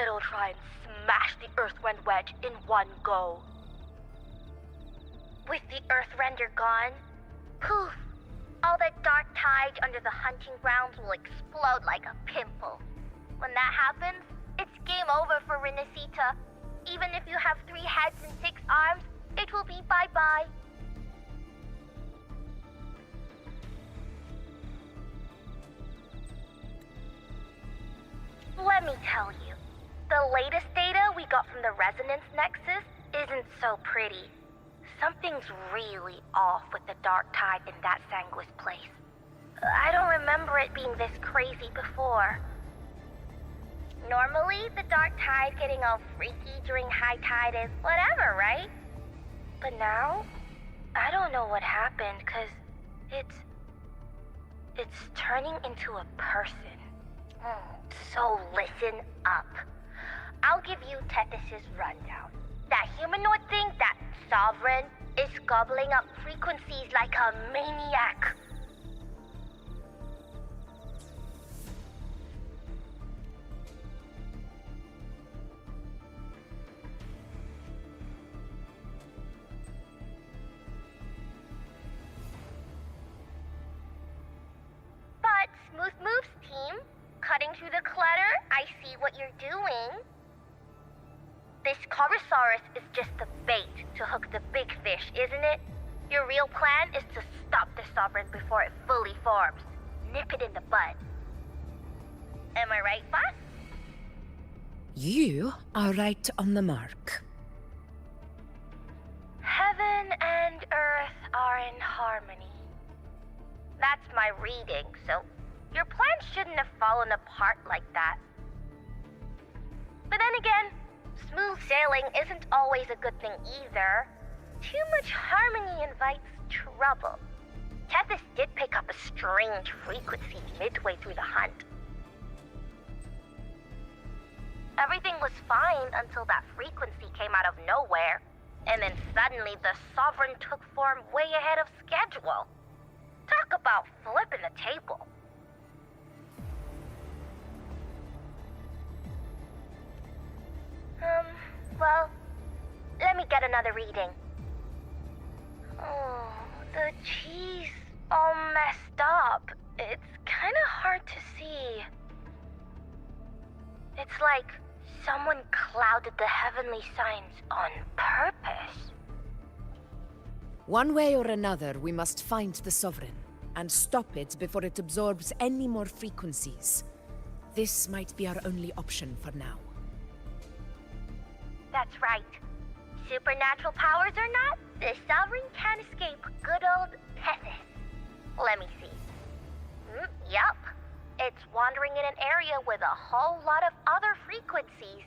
It'll try and smash the Earthrend wedge in one go. With the Earthrender gone, poof! All that dark tide under the hunting grounds will explode like a pimple. When that happens, it's game over for Renacita. Even if you have 3 heads and 6 arms, it will be bye-bye. Let me tell you, the latest data we got from the Resonance Nexus isn't so pretty. Something's really off with the dark tide in that Sanguis place. I don't remember it being this crazy before. Normally, the dark tide getting all freaky during high tide is whatever, right? But now, I don't know what happened, cause it's turning into a person. So listen up. I'll give you Tethys' rundown. That humanoid thing, that Sovereign, is gobbling up frequencies like a maniac. But Smooth Moves team, cutting through the clutter, I see what you're doing. This Corsair is just the bait to hook the big fish, isn't it? Your real plan is to stop the Sovereign before it fully forms. Nip it in the bud. Am I right, boss? You are right on the mark. Heaven and earth are in harmony. That's my reading, so your plan shouldn't have fallen apart like that. But then again, smooth sailing isn't always a good thing either. Too much harmony invites trouble. Tethys did pick up a strange frequency midway through the hunt. Everything was fine until that frequency came out of nowhere, and then suddenly the Sovereign took form way ahead of schedule. Talk about flipping the table. Well, let me get another reading. Oh, the cheese all messed up. It's kind of hard to see. It's like someone clouded the heavenly signs on purpose. One way or another, we must find the Sovereign and stop it before it absorbs any more frequencies. This might be our only option for now. That's right. Supernatural powers or not, the Sovereign can't escape good old Tethys. Let me see. Yup. It's wandering in an area with a whole lot of other frequencies.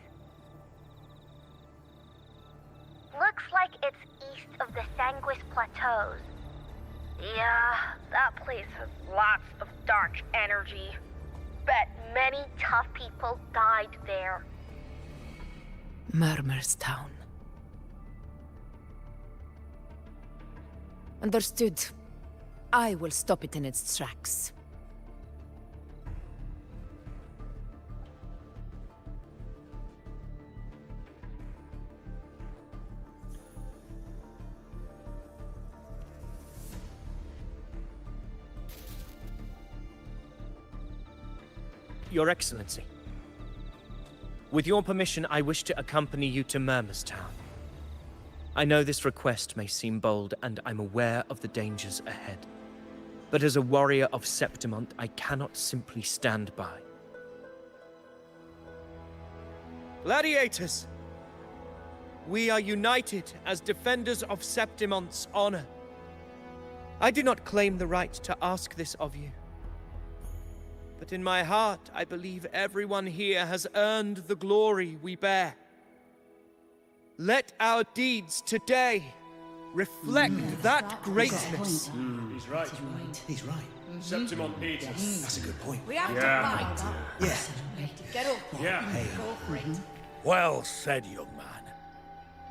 Looks like it's east of the Sanguis Plateaus. Yeah, that place has lots of dark energy. Bet many tough people died there. Murmur's Town. Understood. I will stop it in its tracks. Your Excellency. With your permission, I wish to accompany you to Murmur's Town. I know this request may seem bold, and I'm aware of the dangers ahead. But as a warrior of Septimont, I cannot simply stand by. Gladiators! We are united as defenders of Septimont's honor. I do not claim the right to ask this of you. But in my heart, I believe everyone here has earned the glory we bear. Let our deeds today reflect that greatness. He's right. He's right. Septimont needs us. That's a good point. We have Yeah. to fight. Yeah. Get up. Yeah. Go for it. Well said, young man.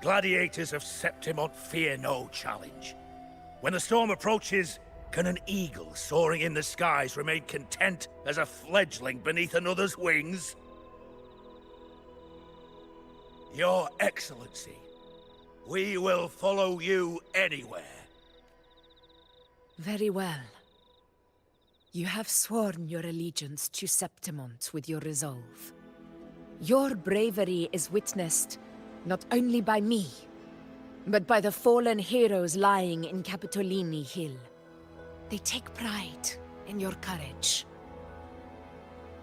Gladiators of Septimont fear no challenge. When the storm approaches, can an eagle soaring in the skies remain content as a fledgling beneath another's wings? Your Excellency, we will follow you anywhere. Very well. You have sworn your allegiance to Septimont with your resolve. Your bravery is witnessed not only by me, but by the fallen heroes lying in Capitolini Hill. They take pride in your courage.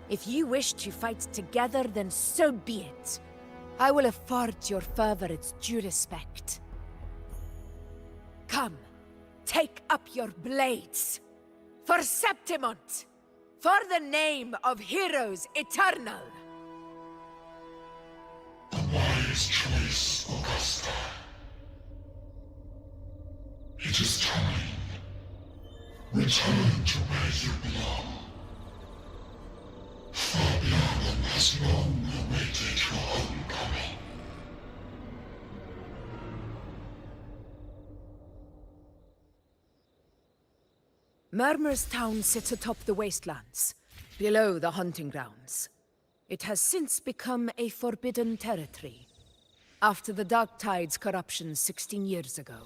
If you wish to fight together, then so be it. I will afford your fervor its due respect. Come, take up your blades. For Septimont! For the name of heroes eternal! A wise choice, Augusta. It is time. Return to where you belong. Fabian has long awaited your homecoming. Murmur's town sits atop the wastelands, below the hunting grounds. It has since become a forbidden territory, after the Dark Tide's corruption 16 years ago.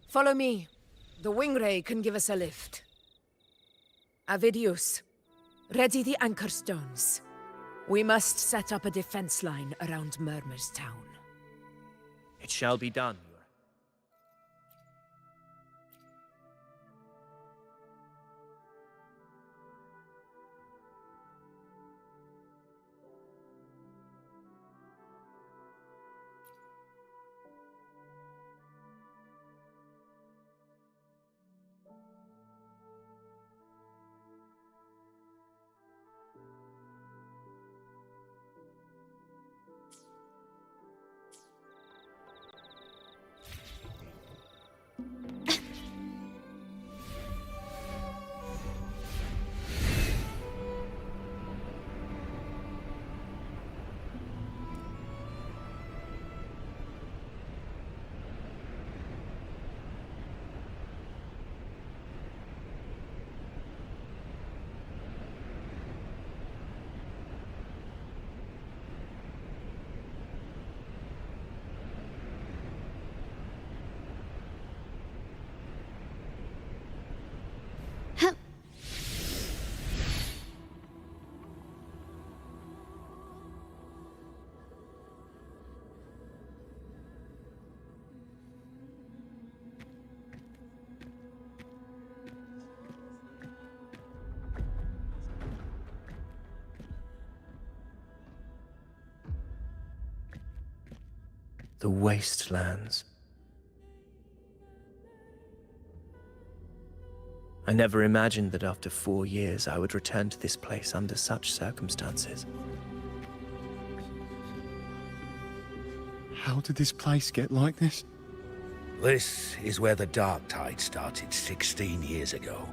Follow me. The Wingray can give us a lift. Avidius, ready the anchor stones. We must set up a defense line around Murmur's town. It shall be done. The wastelands. I never imagined that after 4 years I would return to this place under such circumstances. How did this place get like this? This is where the Dark Tide started 16 years ago.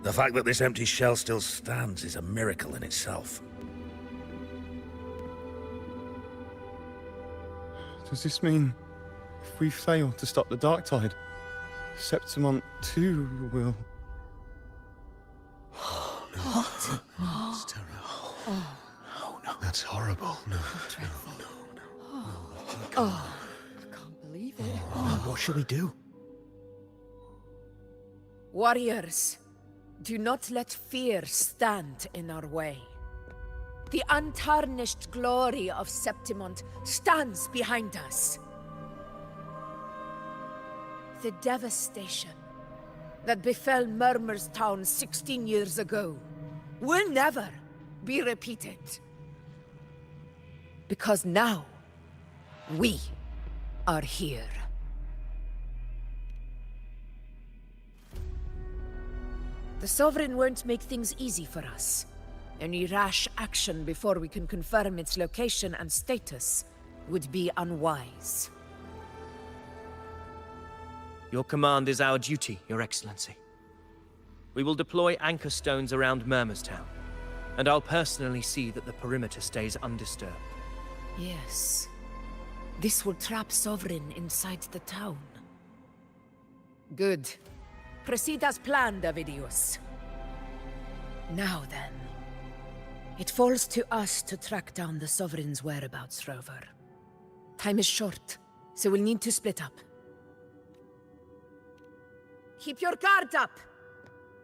The fact that this empty shell still stands is a miracle in itself. Does this mean if we fail to stop the Dark Tide, Septimont too will... What? It's terrible. Oh, no. That's horrible. No, no. Oh, I can't believe it. What should we do? Warriors, do not let fear stand in our way. The untarnished glory of Septimont stands behind us. The devastation that befell Murmur's town 16 years ago will never be repeated. Because now, we are here. The Sovereign won't make things easy for us. Any rash action before we can confirm its location and status would be unwise. Your command is our duty, Your Excellency. We will deploy anchor stones around Murmurstown, and I'll personally see that the perimeter stays undisturbed. Yes. This will trap Sovereign inside the town. Good. Proceed as planned, Avidius. Now then, It falls to us to track down the Sovereign's whereabouts, Rover. Time is short, so we'll need to split up. Keep your guard up!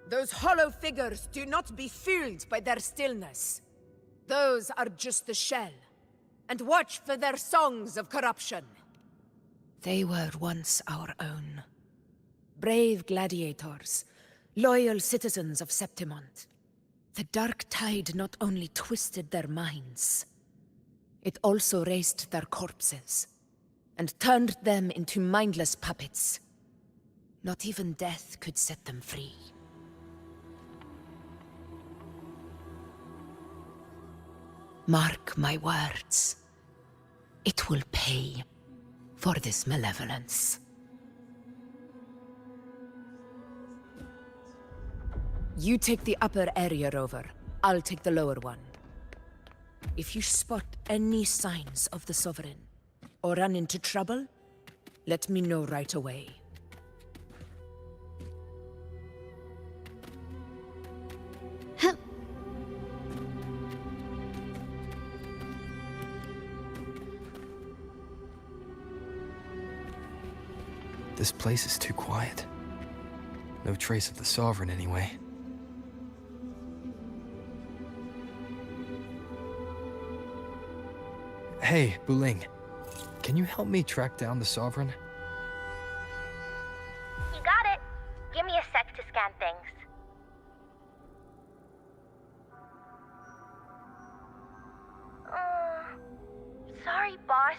Those hollow figures do not be fooled by their stillness. Those are just the shell. And watch for their songs of corruption. They were once our own. Brave gladiators, loyal citizens of Septimont. The dark tide not only twisted their minds, it also raised their corpses, and turned them into mindless puppets. Not even death could set them free. Mark my words. It will pay for this malevolence. You take the upper area, Rover. I'll take the lower one. If you spot any signs of the Sovereign, or run into trouble, let me know right away. This place is too quiet. No trace of the Sovereign anyway. Hey, Buling. Can you help me track down the Sovereign? You got it. Give me a sec to scan things. Sorry, boss.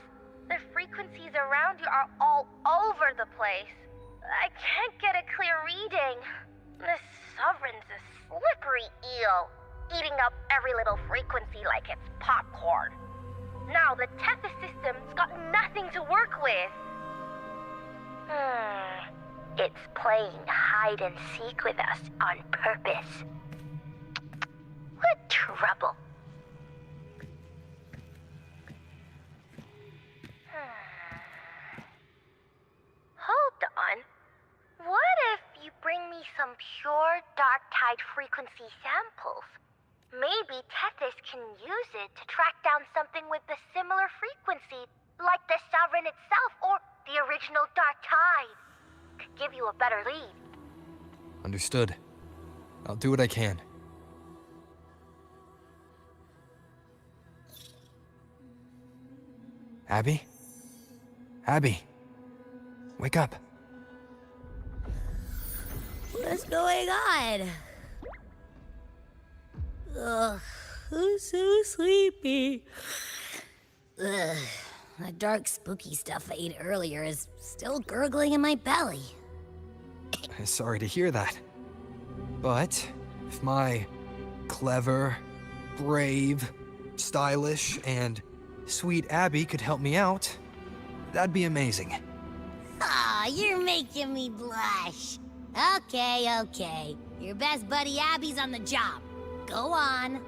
The frequencies around you are all over the place. I can't get a clear reading. This Sovereign's a slippery eel, eating up every little frequency like it's popcorn. Now the Tethys system's got nothing to work with. It's playing hide and seek with us on purpose. What trouble. Hold on. What if you bring me some pure dark tide frequency samples? Maybe Tethys can use it to track down something with a similar frequency, like the Sovereign itself or the original dark tide. Could give you a better lead. Understood. I'll do what I can. Abby? Abby? Wake up. What's going on? Ugh, I'm so sleepy. Ugh, that dark spooky stuff I ate earlier is still gurgling in my belly. Sorry to hear that. But if my clever, brave, stylish, and sweet Abby could help me out, that'd be amazing. Aw, you're making me blush. Okay. Your best buddy Abby's on the job. Go on.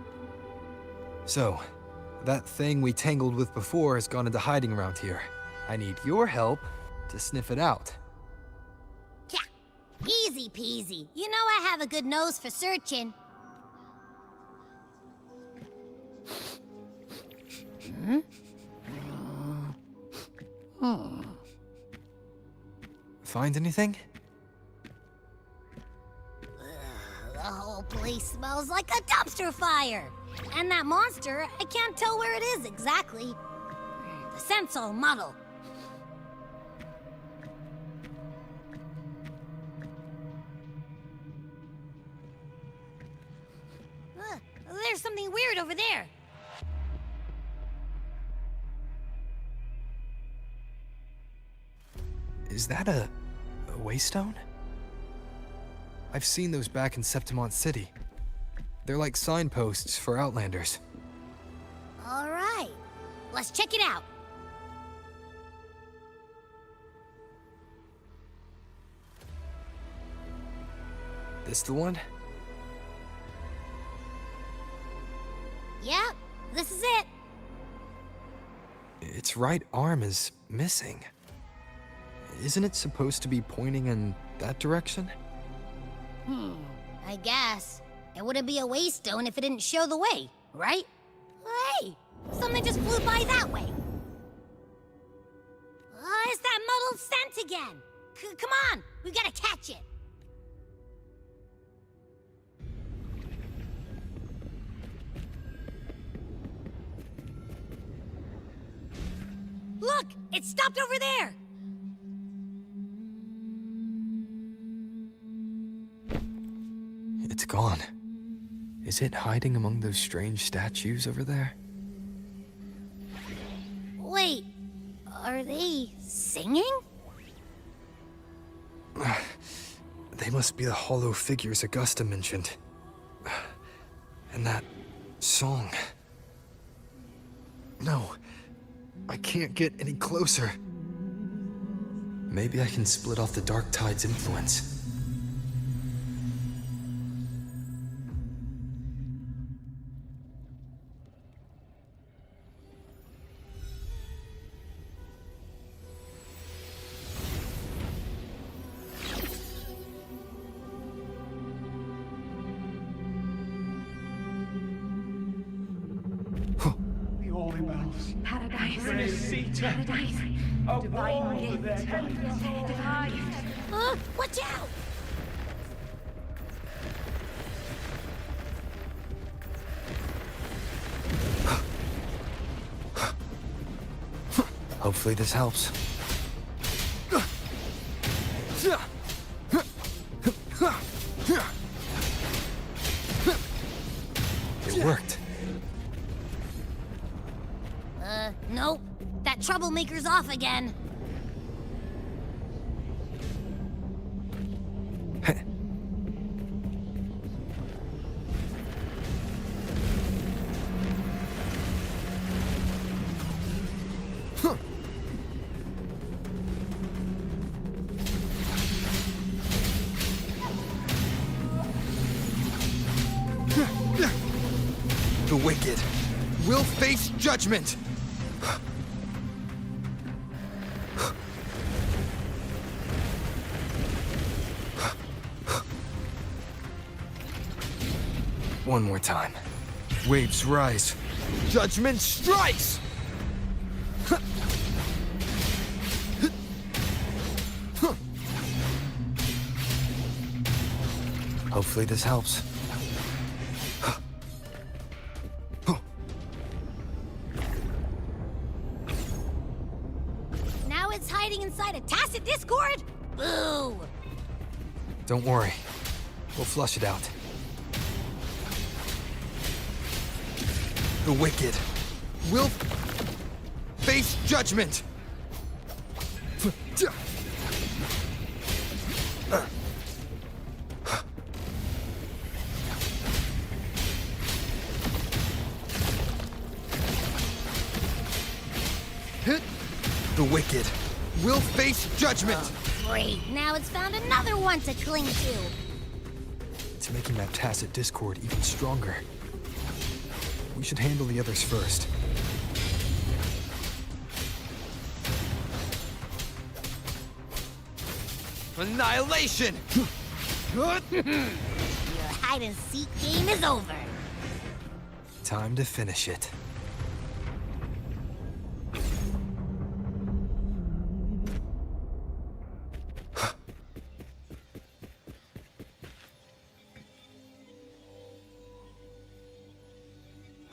So, that thing we tangled with before has gone into hiding around here. I need your help to sniff it out. Yeah, easy peasy. You know I have a good nose for searching. Find anything? The whole place smells like a dumpster fire. And that monster, I can't tell where it is exactly. The scent's all muddled. There's something weird over there. Is that a waystone? I've seen those back in Septimont City. They're like signposts for Outlanders. All right, let's check it out. This the one? Yep, this is it. Its right arm is missing. Isn't it supposed to be pointing in that direction? I guess. It wouldn't be a waystone if it didn't show the way, right? Hey, something just flew by that way. It's that muddled scent again. Come on, we gotta catch it. Look, it stopped over there. It's gone. Is it hiding among those strange statues over there? Wait, are they singing? They must be the hollow figures Augusta mentioned. And that song. No, I can't get any closer. Maybe I can split off the Dark Tide's influence. Watch out! Hopefully this helps. It worked. Nope. That troublemaker's off again. The wicked will face judgment! One more time. Waves rise. Judgment strikes! Hopefully this helps. Now it's hiding inside a tacit discord? Boo! Don't worry. We'll flush it out. The wicked will face judgment! The wicked will face judgment! Great, now it's found another one to cling to. It's making that tacit discord even stronger. We should handle the others first. Annihilation! Your hide-and-seek game is over. Time to finish it.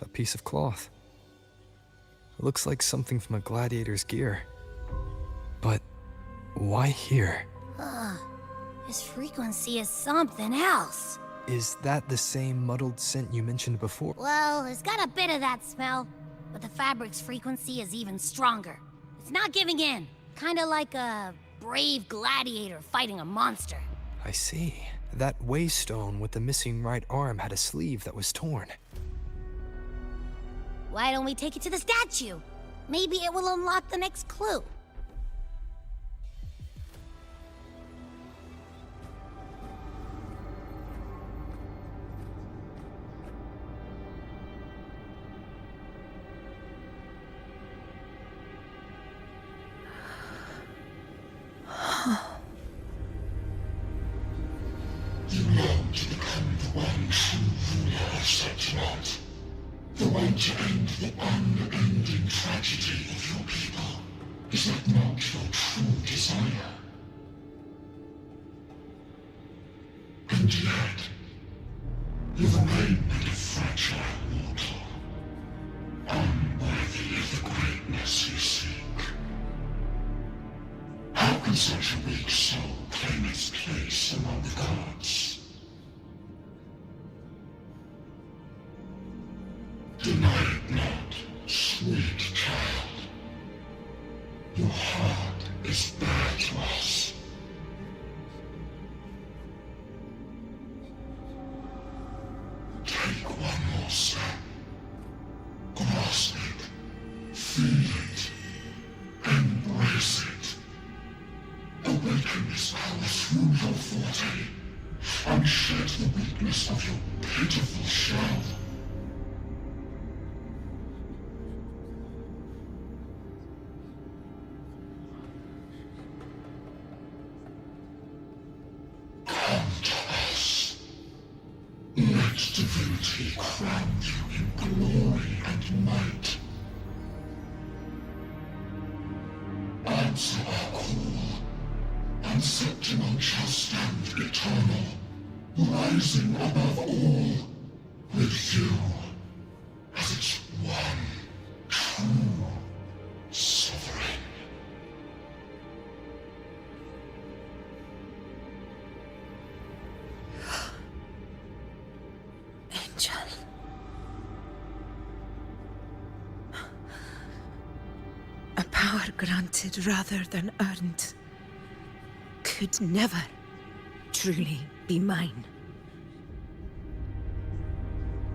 A piece of cloth. It looks like something from a gladiator's gear. But why here? This frequency is something else. Is that the same muddled scent you mentioned before? Well, it's got a bit of that smell, but the fabric's frequency is even stronger. It's not giving in. Kinda like a brave gladiator fighting a monster. I see. That waystone with the missing right arm had a sleeve that was torn. Why don't we take it to the statue? Maybe it will unlock the next clue. You long to become the one true ruler of Septimont. unending tragedy of your people? Is that not your true desire? And yet, you remain but a fragile mortal, unworthy of the greatness you seek. How can such a weak soul claim its place among the gods? Deny it not, sweet child. Your heart is bare to us. Take one more step. Grasp it. Feel it. Embrace it. Awaken this power through your forte, and shed the weakness of your pitiful shell. Come to us. Let divinity crown you in glory and might. Answer our call, and Septimon shall stand eternal, rising above all, with you as its one true sovereign. Angel. A power granted rather than earned could never truly be mine.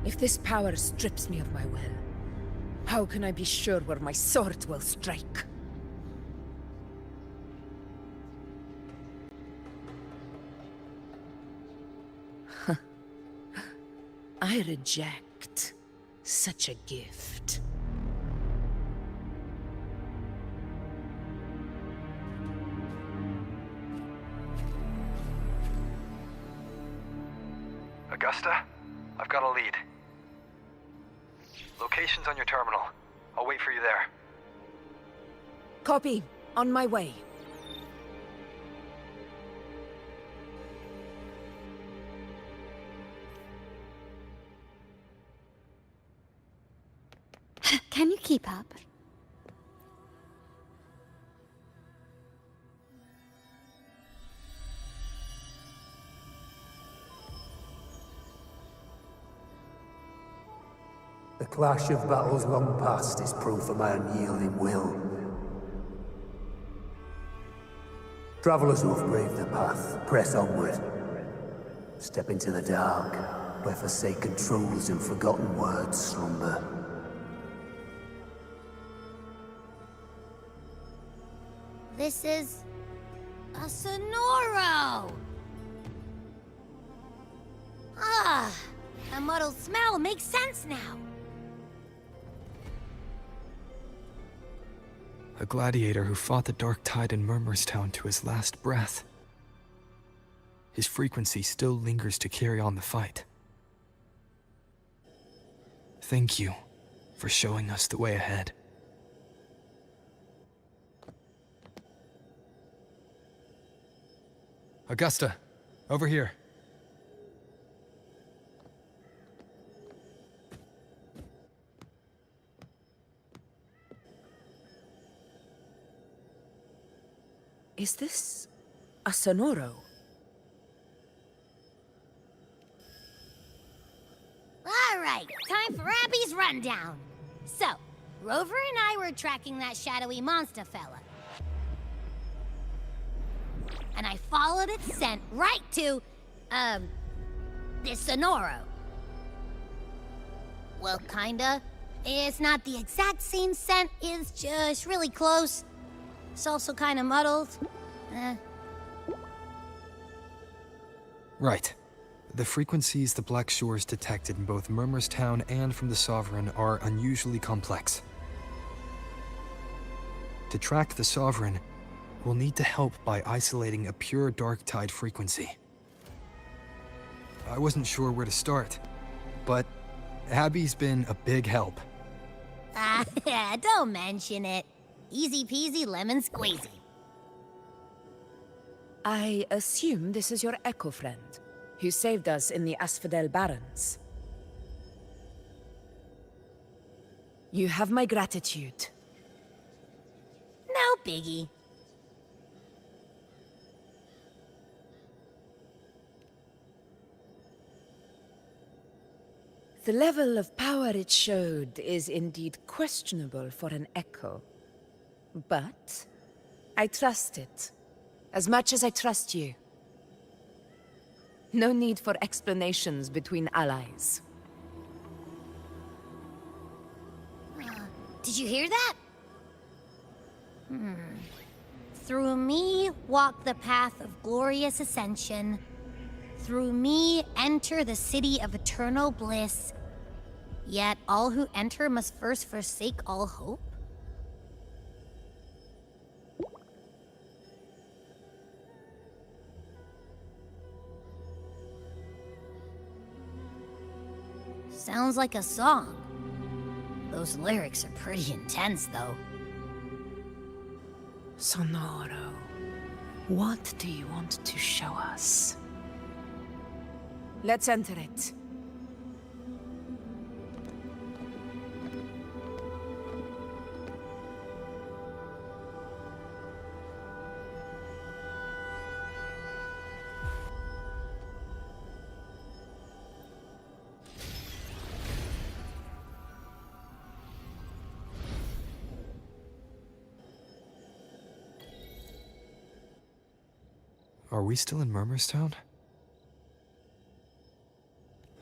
If this power strips me of my will, how can I be sure where my sword will strike? I reject such a gift. Augusta, I've got a lead. Location's on your terminal. I'll wait for you there. Copy. On my way. Can you keep up? The clash of battles long past is proof of my unyielding will. Travelers who have braved the path, press onward. Step into the dark, where forsaken truths and forgotten words slumber. This is a Sonoro! Ah, the muddled smell makes sense now. A gladiator who fought the dark tide in Murmurstown to his last breath. His frequency still lingers to carry on the fight. Thank you for showing us the way ahead. Augusta, over here. Is this a Sonoro? All right, time for Abby's rundown. So, Rover and I were tracking that shadowy monster fella. And I followed its scent right to, this Sonoro. Well, kinda. It's not the exact same scent, it's just really close. It's also kinda muddled. Right. The frequencies the Black Shores detected in both Murmurstown and from the Sovereign are unusually complex. To track the Sovereign, we'll need to help by isolating a pure dark tide frequency. I wasn't sure where to start, but Abby's been a big help. Don't mention it. Easy peasy lemon squeezy. I assume this is your Echo friend, who saved us in the Asphodel Barrens. You have my gratitude. No biggie. The level of power it showed is indeed questionable for an Echo. But I trust it, as much as I trust you. No need for explanations between allies. Did you hear that? Through me walk the path of glorious ascension. Through me enter the city of eternal bliss. Yet all who enter must first forsake all hope? Sounds like a song. Those lyrics are pretty intense, though. Sonoro, what do you want to show us? Let's enter it. Are we still in Murmurstown?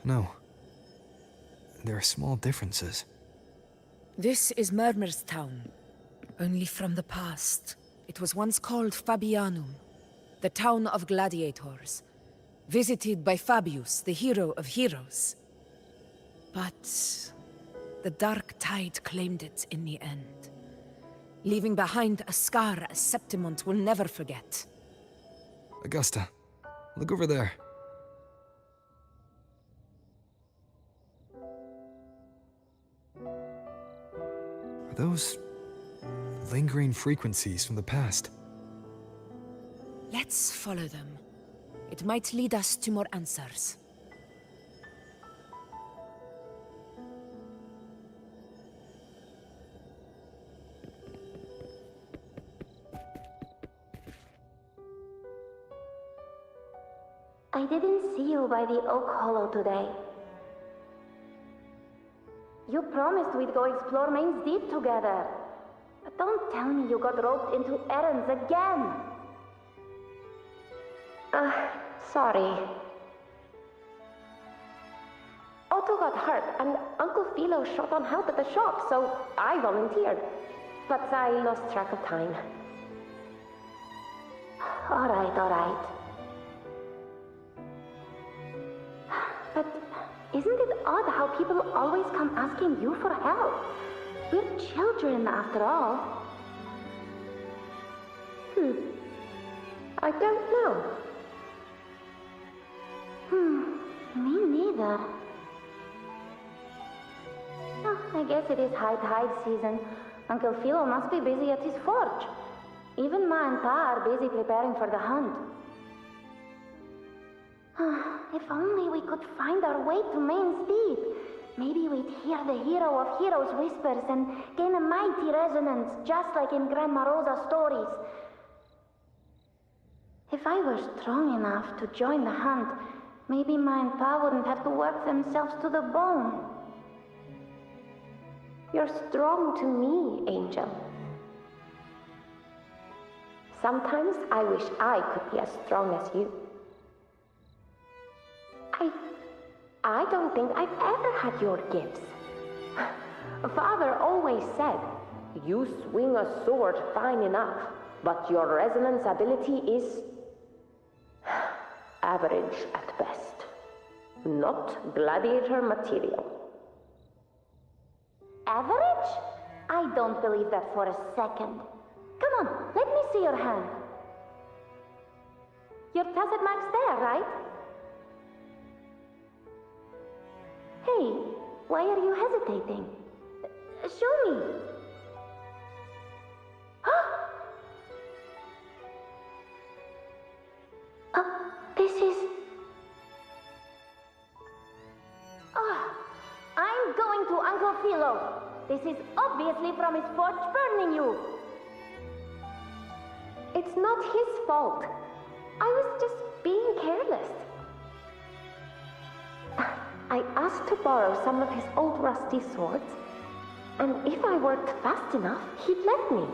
No. There are small differences. This is Murmurstown, only from the past. It was once called Fabianum, the town of gladiators, visited by Fabius, the hero of heroes. But the dark tide claimed it in the end, leaving behind a scar Septimont will never forget. Augusta, look over there. Are those lingering frequencies from the past? Let's follow them. It might lead us to more answers. I didn't see you by the Oak Hollow today. You promised we'd go explore Main's Deep together. But don't tell me you got roped into errands again. Sorry. Otto got hurt, and Uncle Philo shot on help at the shop, so I volunteered. But I lost track of time. All right. But isn't it odd how people always come asking you for help? We're children, after all. I don't know. Me neither. Oh, I guess it is high tide season. Uncle Philo must be busy at his forge. Even Ma and Pa are busy preparing for the hunt. If only we could find our way to Main's Deep. Maybe we'd hear the hero of heroes whispers and gain a mighty resonance, just like in Grandma Rosa's stories. If I were strong enough to join the hunt, maybe Ma and Pa wouldn't have to work themselves to the bone. You're strong to me, Angel. Sometimes I wish I could be as strong as you. I don't think I've ever had your gifts. Father always said, you swing a sword fine enough, but your resonance ability is average at best. Not gladiator material. Average? I don't believe that for a second. Come on, let me see your hand. Your tacit mark's there, right? Hey, why are you hesitating? Show me. This is... I'm going to Uncle Philo. This is obviously from his forge burning you. It's not his fault. I was just being careless. I asked to borrow some of his old rusty swords, and if I worked fast enough, he'd let me.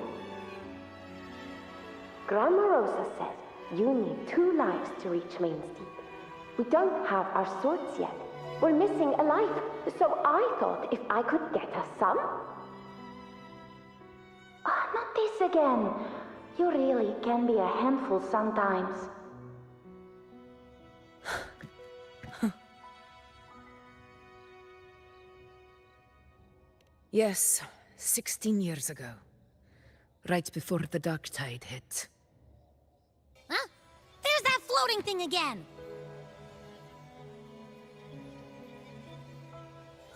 Grandma Rosa said you need 2 lives to reach Main's Deep. We don't have our swords yet. We're missing a life, so I thought if I could get us some... not this again. You really can be a handful sometimes. Yes, 16 years ago. Right before the dark tide hit. Huh? There's that floating thing again!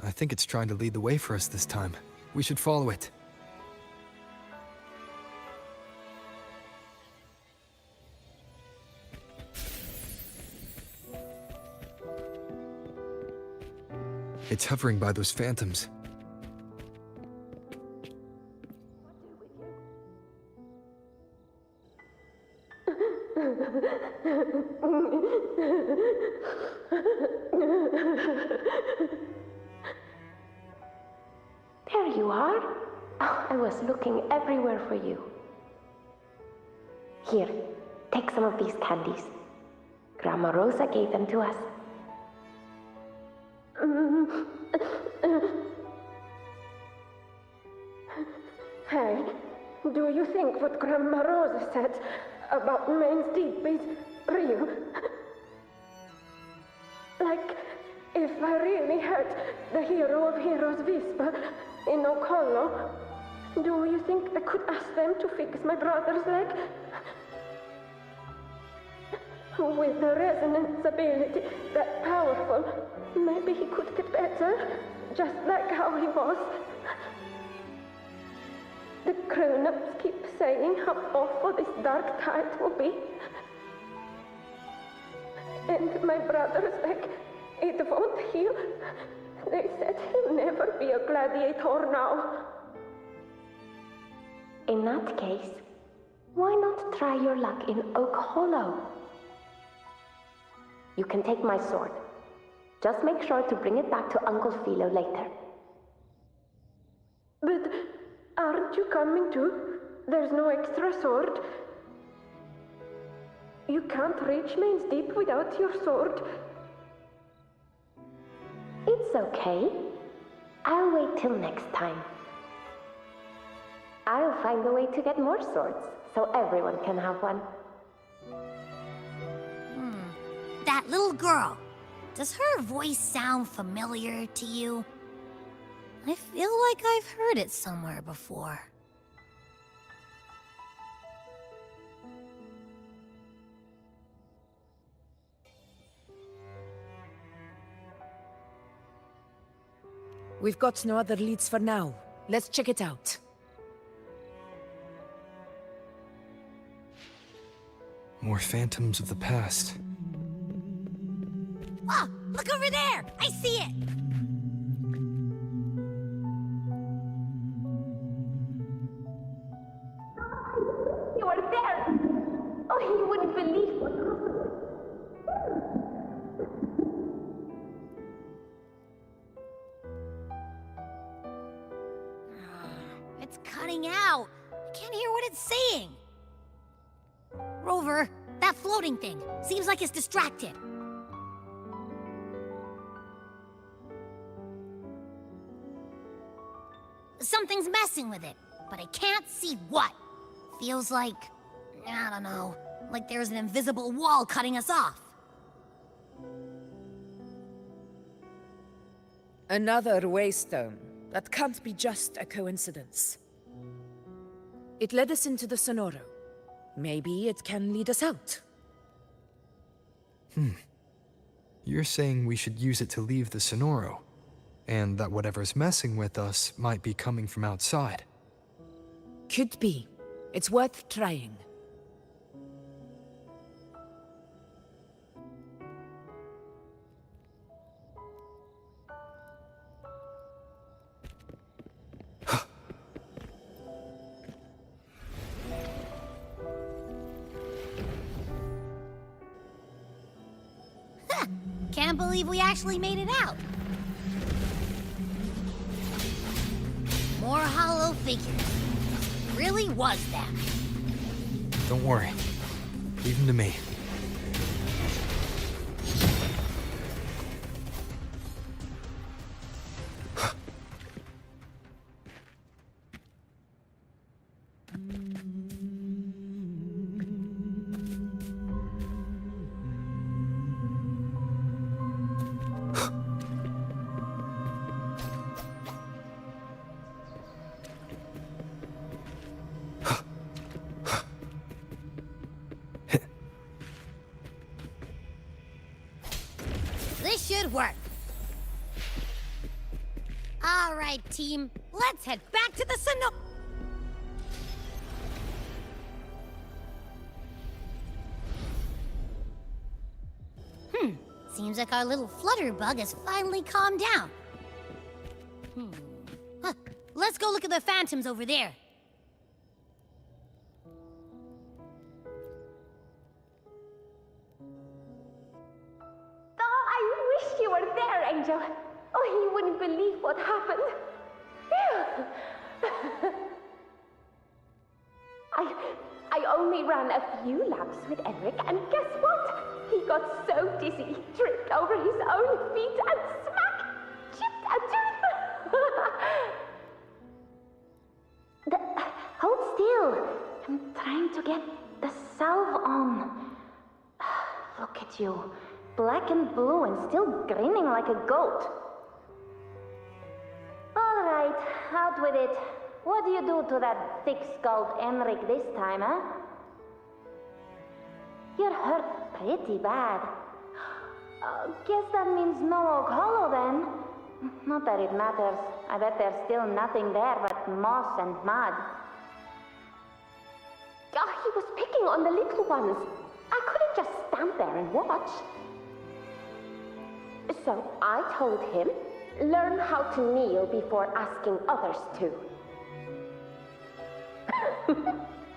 I think it's trying to lead the way for us this time. We should follow it. It's hovering by those phantoms. There you are. Oh, I was looking everywhere for you. Here, take some of these candies. Grandma Rosa gave them to us. Hey, do you think what Grandma Rosa said about Main's Deep is real? Like, if I really heard the hero of heroes whisper in Okolo, do you think I could ask them to fix my brother's leg? With the resonance ability that powerful, maybe he could get better, just like how he was. The grown-ups keep saying how awful this dark tide will be. And my brother's leg, it won't heal. They said he'll never be a gladiator now. In that case, why not try your luck in Oak Hollow? You can take my sword. Just make sure to bring it back to Uncle Philo later. But aren't you coming too? There's no extra sword. You can't reach Main's Deep without your sword. It's okay. I'll wait till next time. I'll find a way to get more swords, so everyone can have one. That little girl. Does her voice sound familiar to you? I feel like I've heard it somewhere before. We've got no other leads for now. Let's check it out. More phantoms of the past. Ah! Look over there! I see it! You are there! Oh, you wouldn't believe what happened. It's cutting out. I can't hear what it's saying. Rover, that floating thing. Seems like it's distracted. Something's messing with it, but I can't see what. Feels like, I don't know, like there's an invisible wall cutting us off. Another waystone. That can't be just a coincidence. It led us into the Sonoro. Maybe it can lead us out. You're saying we should use it to leave the Sonoro. and that whatever's messing with us might be coming from outside. Could be. It's worth trying. Can't believe we actually made it out. More hollow figures. Really was them. Don't worry. Leave them to me. This should work. All right, team. Let's head back to the Seems like our little flutterbug has finally calmed down. Huh. Let's go look at the phantoms over there. I wish you were there, Angel. Oh, you wouldn't believe what happened. I only ran a few laps with Eric, and guess what? He got so dizzy, tripped over his own feet, and smack! Chipped a tooth! Hold still. I'm trying to get the salve on. Look at you. Black and blue and still grinning like a goat. All right, out with it. What do you do to that thick-skulled Enric this time, huh? You're hurt pretty bad. Guess that means no Oak Hollow then. Not that it matters. I bet there's still nothing there but moss and mud. He was picking on the little ones. I couldn't just stand there and watch. So I told him, learn how to kneel before asking others to.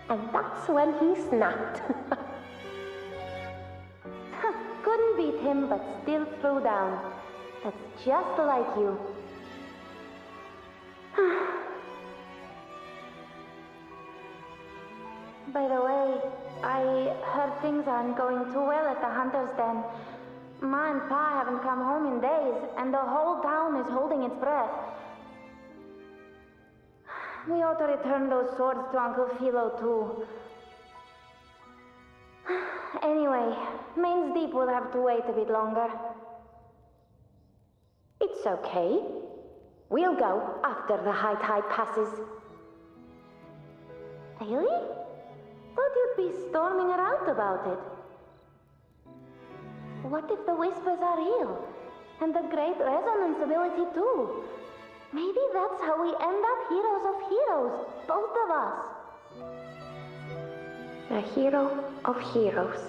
And that's when he snapped. Couldn't beat him, but still threw down. That's just like you. By the way, I heard things aren't going too well at the Hunter's Den. Ma and Pa haven't come home in days, and the whole town is holding its breath. We ought to return those swords to Uncle Philo, too. Anyway, Main's Deep will have to wait a bit longer. It's okay. We'll go after the high tide passes. Really? Thought you'd be storming around about it. What if the whispers are real? And the great resonance ability too? Maybe that's how we end up heroes of heroes, both of us. A hero of heroes.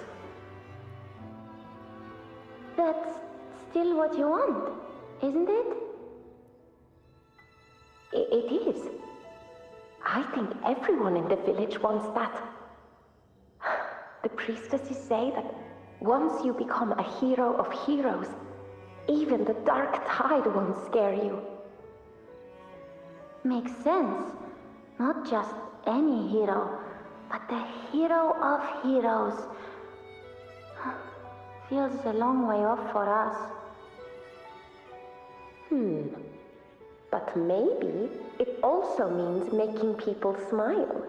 That's still what you want, isn't it? It is. I think everyone in the village wants that. The priestesses say that once you become a hero of heroes, even the dark tide won't scare you. Makes sense. Not just any hero, but the hero of heroes. Feels a long way off for us. But maybe it also means making people smile.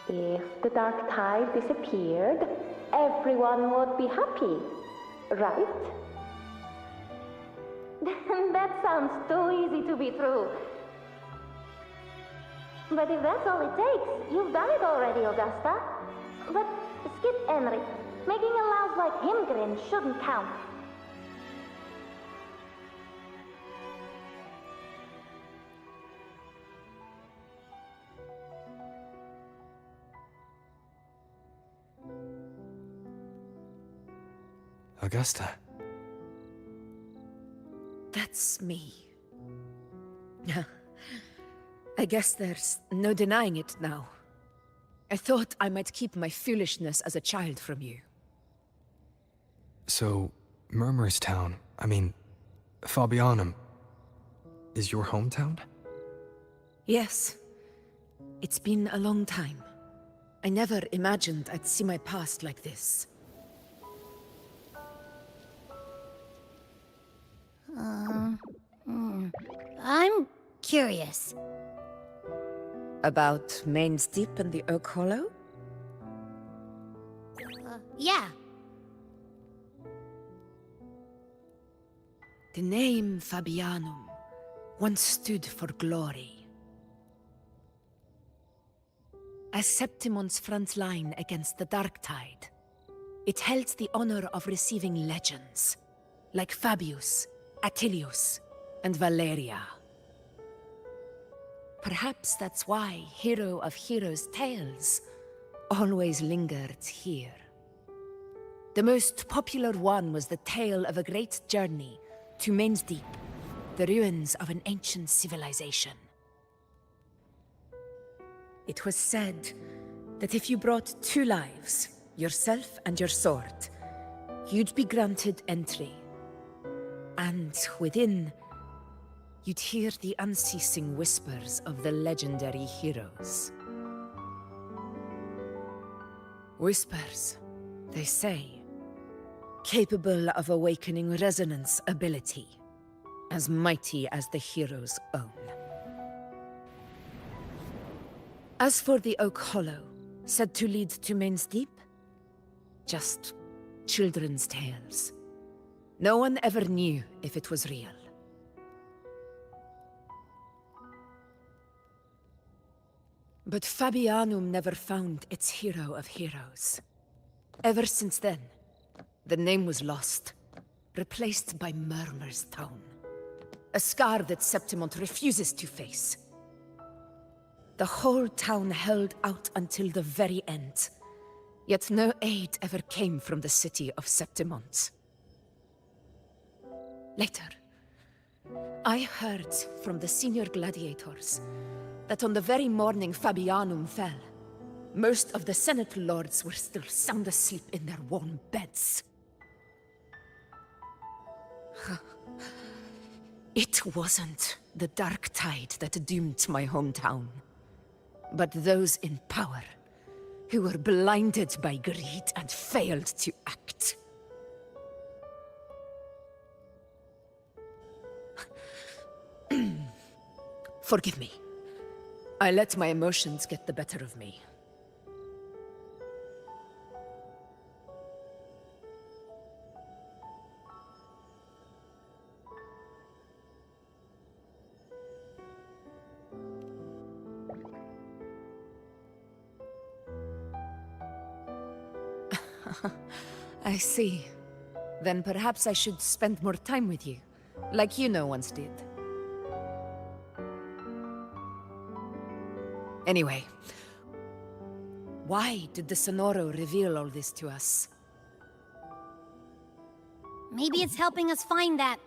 If the dark tide disappeared, everyone would be happy, right? That sounds too easy to be true. But if that's all it takes, you've done it already, Augusta. But skip Enric. Making a louse like him grin shouldn't count. Augusta. That's me. I guess there's no denying it now. I thought I might keep my foolishness as a child from you. So, Murmurstown, Fabianum, is your hometown? Yes. It's been a long time. I never imagined I'd see my past like this. I'm curious. About Main's Deep and the Oak Hollow? Yeah. The name Fabianum once stood for glory. As Septimon's front line against the Dark Tide, it held the honor of receiving legends, like Fabius, Attilius, and Valeria. Perhaps that's why Hero of Heroes' tales always lingered here. The most popular one was the tale of a great journey to Main's Deep, the ruins of an ancient civilization. It was said that if you brought 2 lives, yourself and your sword, you'd be granted entry. And within, you'd hear the unceasing whispers of the legendary heroes. Whispers, they say, capable of awakening resonance ability, as mighty as the hero's own. As for the Oak Hollow, said to lead to Main's Deep, just children's tales. No one ever knew if it was real. But Fabianum never found its hero of heroes. Ever since then, the name was lost, replaced by Murmurstown. A scar that Septimont refuses to face. The whole town held out until the very end, yet no aid ever came from the city of Septimont. Later, I heard from the senior gladiators that on the very morning Fabianum fell, most of the Senate lords were still sound asleep in their warm beds. It wasn't the Dark Tide that doomed my hometown, but those in power who were blinded by greed and failed to act. Forgive me. I let my emotions get the better of me. I see. Then perhaps I should spend more time with you, like you once did. Anyway, why did the Sonoro reveal all this to us? Maybe it's helping us find that,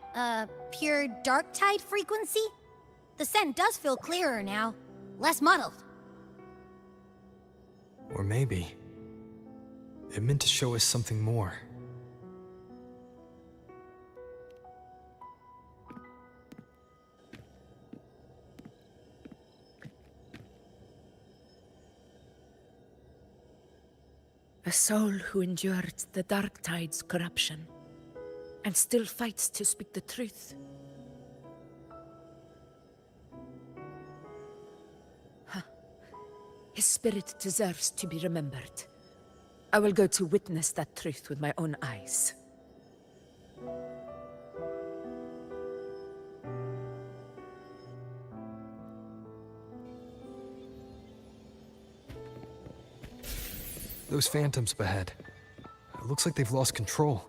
pure dark tide frequency? The scent does feel clearer now, less muddled. Or maybe it meant to show us something more. A soul who endured the Dark Tide's corruption, and still fights to speak the truth. Huh. His spirit deserves to be remembered. I will go to witness that truth with my own eyes. Those phantoms up ahead. It looks like they've lost control.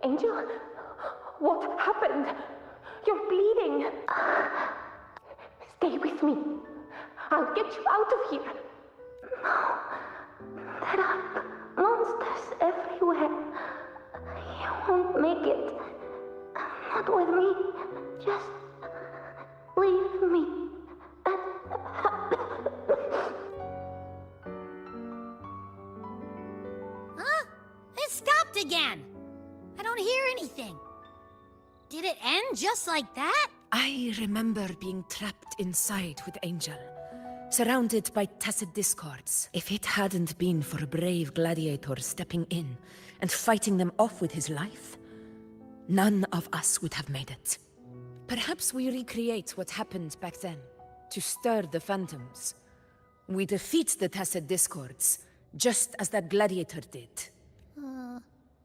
Angel? What happened? You're bleeding. Stay with me. I'll get you out of here. No. There are monsters everywhere. You won't make it. Not with me. Just leave me. Huh? It stopped again. I don't hear anything. Did it end just like that? I remember being trapped inside with Angel, surrounded by tacit discords. If it hadn't been for a brave gladiator stepping in and fighting them off with his life, none of us would have made it. Perhaps we recreate what happened back then, to stir the phantoms. We defeat the tacit discords, just as that gladiator did.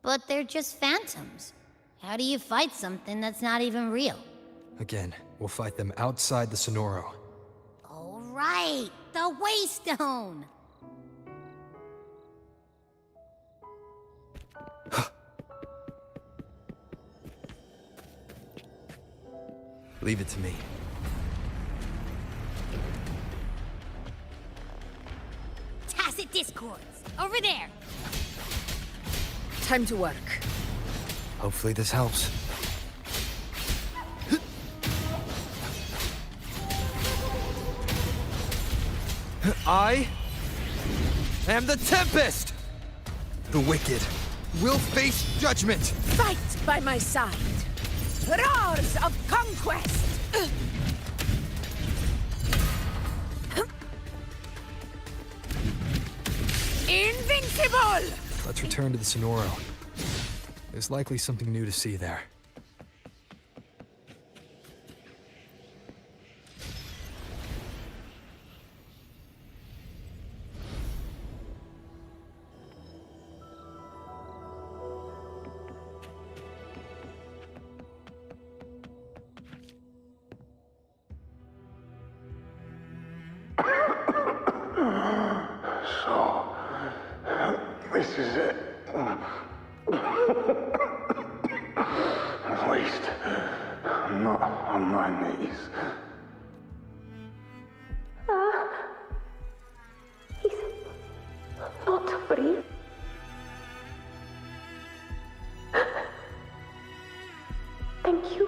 But they're just phantoms. How do you fight something that's not even real? Again, we'll fight them outside the Sonoro. All right, the Waystone! Leave it to me. Tacit discords, over there! Time to work. Hopefully this helps. I am the Tempest! The wicked will face judgment! Fight by my side! Roars of conquest! Invincible! Let's return to the Sonoro. There's likely something new to see there. So, this is it. At least, I'm not on my knees. He's not free. Thank you.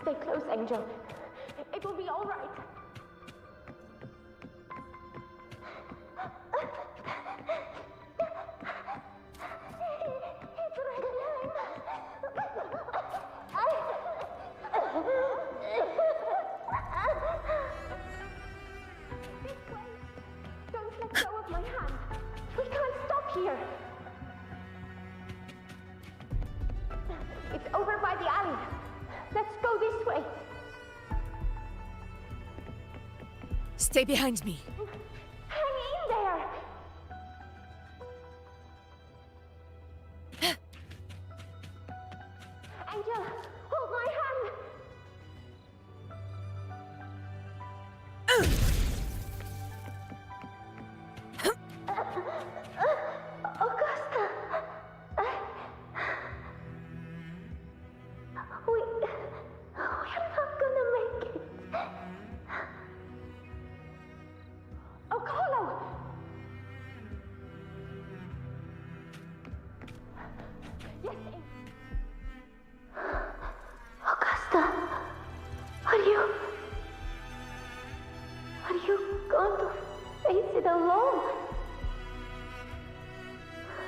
Stay close, Angel. It will be all right. Don't let go of my hand. We can't stop here. It's over by the alley. Let's go this way. Stay behind me. Hang in there. Angel, hold my hand. Augusta. We're not gonna make it. Oh, Colo! Yes, Augusta, are you going to face it alone?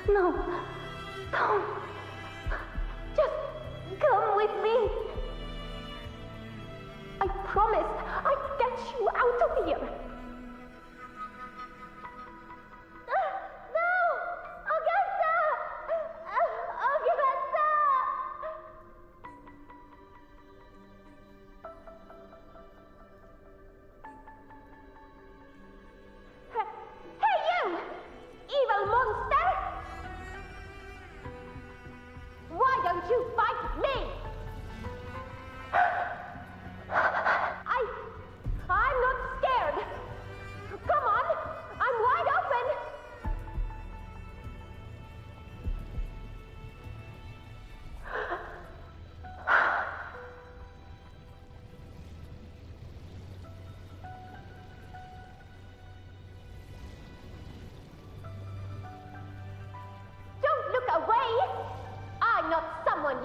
No, don't. Just come with me. I promised I'd get you out of here. No! Augusta! Augusta! Hey, you! Evil monster!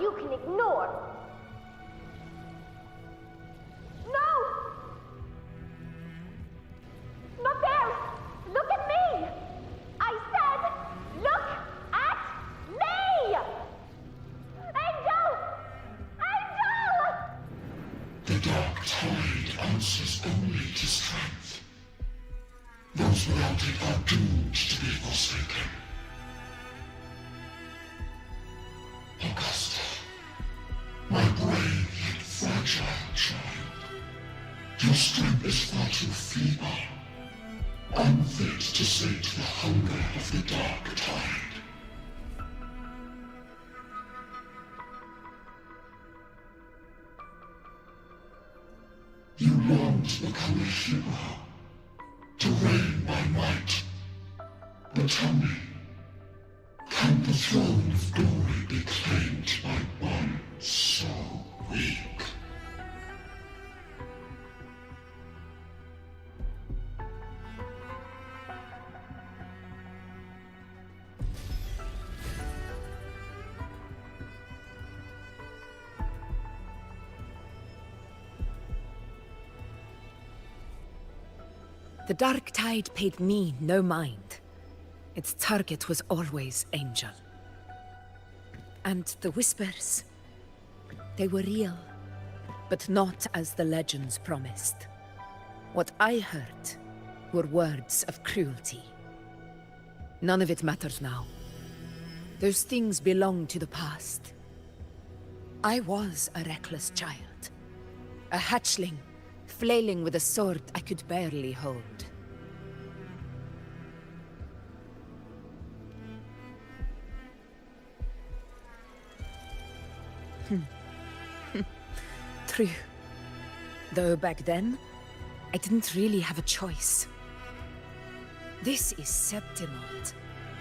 you can ignore. No! Not there! Look at me! I said, look at me! Angel! Angel! The dark tide answers only to strength. Those without it are doomed to be forsaken. Augusta, my brave yet fragile child, your strength is far too feeble, unfit to sate the hunger of the dark tide. You long to become a hero, to reign by might. But tell me, can the throne of glory be claimed by one so weak? The Dark Tide paid me no mind. Its target was always Angel. And the whispers, they were real, but not as the legends promised. What I heard were words of cruelty. None of it matters now. Those things belong to the past. I was a reckless child, a hatchling, flailing with a sword I could barely hold. True. Though back then, I didn't really have a choice. This is Septimont,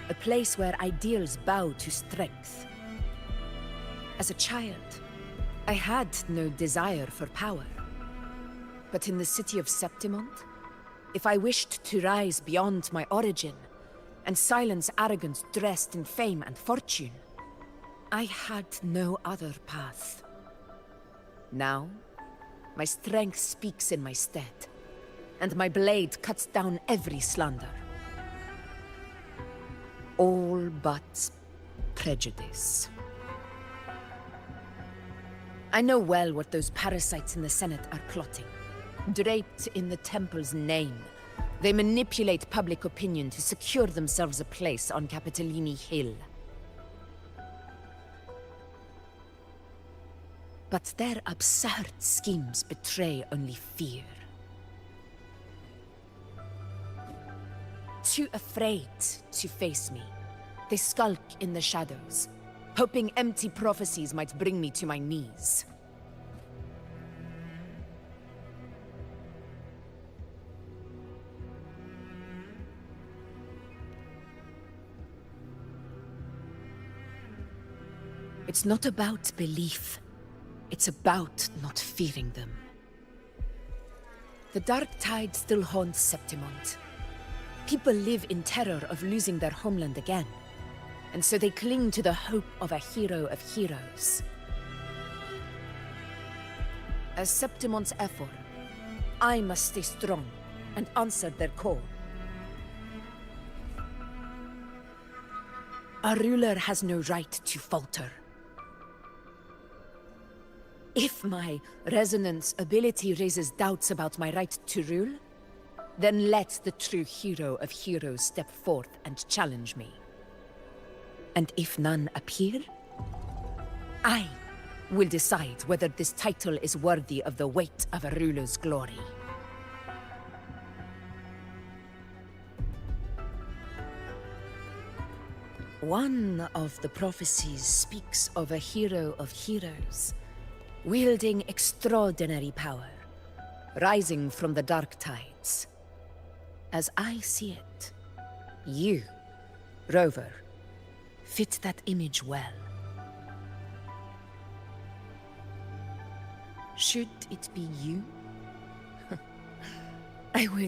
a place where ideals bow to strength. As a child, I had no desire for power. But in the city of Septimont, if I wished to rise beyond my origin and silence arrogance dressed in fame and fortune, I had no other path. Now, my strength speaks in my stead, and my blade cuts down every slander. All but prejudice. I know well what those parasites in the Senate are plotting. Draped in the Temple's name, they manipulate public opinion to secure themselves a place on Capitolini Hill. But their absurd schemes betray only fear. Too afraid to face me, they skulk in the shadows, hoping empty prophecies might bring me to my knees. It's not about belief. It's about not fearing them. The Dark Tide still haunts Septimont. People live in terror of losing their homeland again, and so they cling to the hope of a hero of heroes. As Septimont's effort, I must stay strong and answer their call. A ruler has no right to falter. If my resonance ability raises doubts about my right to rule, then let the true hero of heroes step forth and challenge me. And if none appear, I will decide whether this title is worthy of the weight of a ruler's glory. One of the prophecies speaks of a hero of heroes, wielding extraordinary power, rising from the dark tides. As I see it, you, Rover, fit that image well. Should it be you? I would